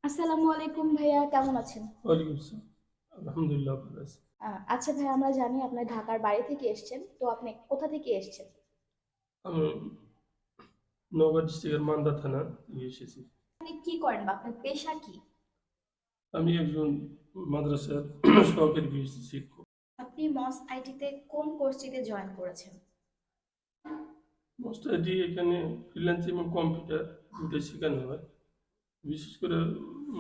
আসসালামু আলাইকুম ভাইয়া, কেমন আছেন? ওয়ালাইকুম আসসালাম। আলহামদুলিল্লাহ ভালো আছি। আচ্ছা ভাইয়া, আমরা জানি আপনি ঢাকার বাইরে থেকে এসেছেন। তো আপনি কোথা থেকে এসেছেন? আমি নওগাঁ ডিস্ট্রিক্টের মান্দা থানা থেকে এসেছি। আপনি কি করেন বা আপনার পেশা কি? আমি একজন মাদ্রাসার সহকারী বিএসসি শিক্ষক। আপনি মস আইটিতে কোন কোর্সটিতে জয়েন করেছেন? মোস্ট আইটি এখানে ফ্রিল্যান্সিং এবং কম্পিউটার দুটোই শেখানো হয়। বিশেষ করে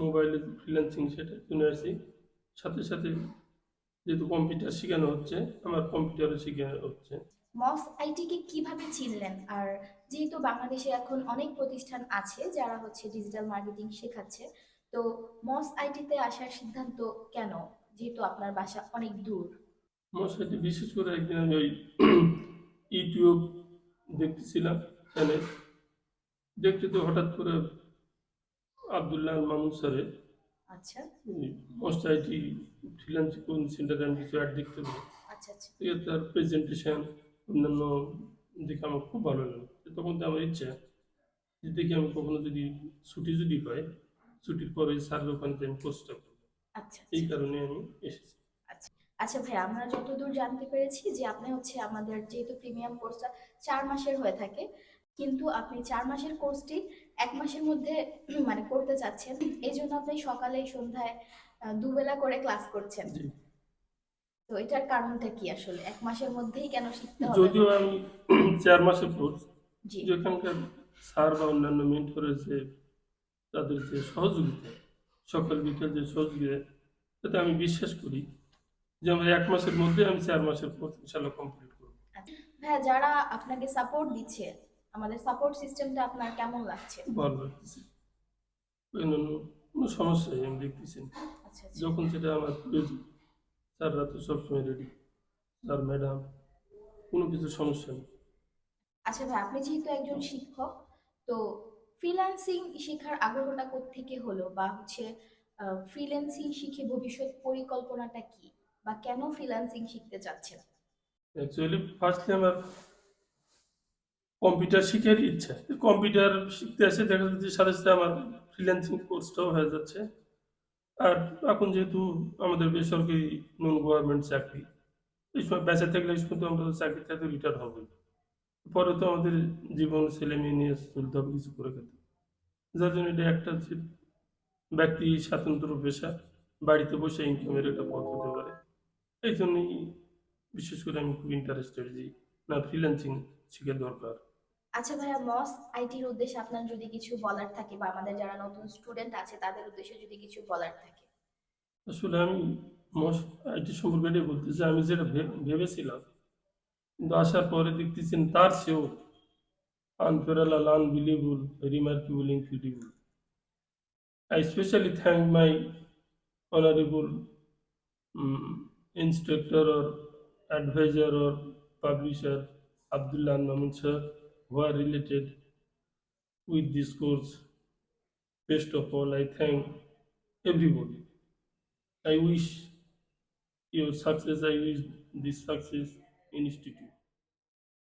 মোবাইলে ফ্রিল্যান্সিং সেটা জন্য আসি। সাথে সাথে যেহেতু কম্পিউটার শেখানো হচ্ছে, আমার কম্পিউটারও শেখানো হচ্ছে। মস আইটিকে কিভাবে চিনলেন? আর যেহেতু বাংলাদেশে এখন অনেক প্রতিষ্ঠান আছে যারা হচ্ছে ডিজিটাল মার্কেটিং শেখাচ্ছে, তো মস আইটিতে আসার সিদ্ধান্ত কেন? যেহেতু আপনার বাসা অনেক দূর। মোস্ট আইটি বিশেষ করে একদিন আমি ওই ইউটিউব দেখতেছিলাম চ্যানেল, দেখতে তো হঠাৎ করে আবদুল্লাহ মামুন স্যারের আচ্ছা, মোস্ট আইটি ফ্রিল্যান্সিং কোচিং সেন্টারে আমি কিছু অ্যাড দেখতে পাই। আচ্ছা, আচ্ছা। তো তার প্রেজেন্টেশন অন্যান্য দেখে আমার খুব ভালো লাগলো। তো তখন তো আমার ইচ্ছা যে দেখি আমি কখনো যদি ছুটি যদি পাই, ছুটির পরে স্যারের ওখানে যে আমি কোর্সটা করবো। আচ্ছা, এই আচ্ছা। কারণে আমি এসেছি। আচ্ছা, আচ্ছা ভাই, আমরা যতদূর জানতে পেরেছি যে আপনি হচ্ছে আমাদের যেহেতু প্রিমিয়াম কোর্সটা 4 মাসের হয়ে থাকে, কিন্তু আপনি 4 মাসের কোর্সটি 1 মাসের মধ্যে মানে করতে চাচ্ছেন। এই জন্য আপনি সকালে সন্ধ্যায় দুবেলা করে ক্লাস করছেন। জি, তো এটার কারণটা কি আসলে? 1 মাসের মধ্যেই কেন শিখতে হবে যদিও বা আমি 4 মাসের কোর্স, জি, যেখানকার স্যার বা অন্যান্য মেন্টরের যে তাদের যে সহযোগিতা, সকাল বিকেল যে সহযোগিতা, তাতে আমি বিশ্বাস করি যে আমার 1 মাসের মধ্যে আমি 4 মাসের কোর্স ইনশাল্লাহ কমপ্লিট করবো। আচ্ছা। ভাইয়া, যারা আপনাকে সাপোর্ট দিচ্ছে, আমাদের সাপোর্ট সিস্টেমটা আপনার কেমন লাগছে? খুব ভালো লাগতেছে। অন্যান্য কোনো সমস্যাই আমি দেখতেছি না। আচ্ছা, আচ্ছা। যখন সেটা আমার প্রয়োজন, স্যাররা তো সবসময় রেডি। স্যার ম্যাডাম কোনো কিছু সমস্যা নেই। আচ্ছা ভাই, আপনি যেহেতু একজন শিক্ষক, তো ফ্রিল্যান্সিং শেখার আগ্রহটা কোত্থেকে হলো, বা হচ্ছে ফ্রিল্যান্সিং শিখে ভবিষ্যৎ পরিকল্পনাটা কি, বা কেন ফ্রিল্যান্সিং শিখতে চাচ্ছেন? অ্যাকচুয়ালি ফার্স্টলি আমার কম্পিউটার শিখার ইচ্ছা। কম্পিউটার শিখতে আসে দেখা যাচ্ছে সাথে সাথে আমার ফ্রিল্যান্সিং কোর্সটাও হয়ে যাচ্ছে। আর এখন যেহেতু আমাদের বেসরকারি নন গভর্নমেন্ট চাকরি, এই সময় বেঁচে থাকলে এই সময় তো আমরা চাকরি থেকে রিটায়ার হবই। পরে তো আমাদের জীবন ছেলে মেয়ে নিয়ে চলতে হবে, কিছু করে খেতে হবে। যার জন্য এটা একটা হচ্ছে ব্যক্তি স্বাতন্ত্র পেশা, বাড়িতে বসে ইনকামের একটা পথ হতে পারে। এই জন্যই বিশেষ করে আমি খুব ইন্টারেস্টেড যে না, ফ্রিল্যান্সিং শিখে দরকার। আচ্ছা ভাইয়া, মস আইটির উদ্দেশ্যে আপনার যদি কিছু বলার থাকে, বা আমাদের যারা নতুন স্টুডেন্ট আছে তাদের উদ্দেশ্যে যদি কিছু বলার থাকে। আসলে আমি মশ আইটি সম্পর্কে এটাই বলতে চাই, আমি যেটা ভেবেছিলাম, কিন্তু আসার পরে দেখতেছেন তার চেয়েও unparalleled, unbelievable, remarkable, incredible. I especially thank my honorable instructor or advisor or publisher Abdullah Mamun sir, who are related with this course. Best of all, I thank everybody. I wish your success. I wish this success institute.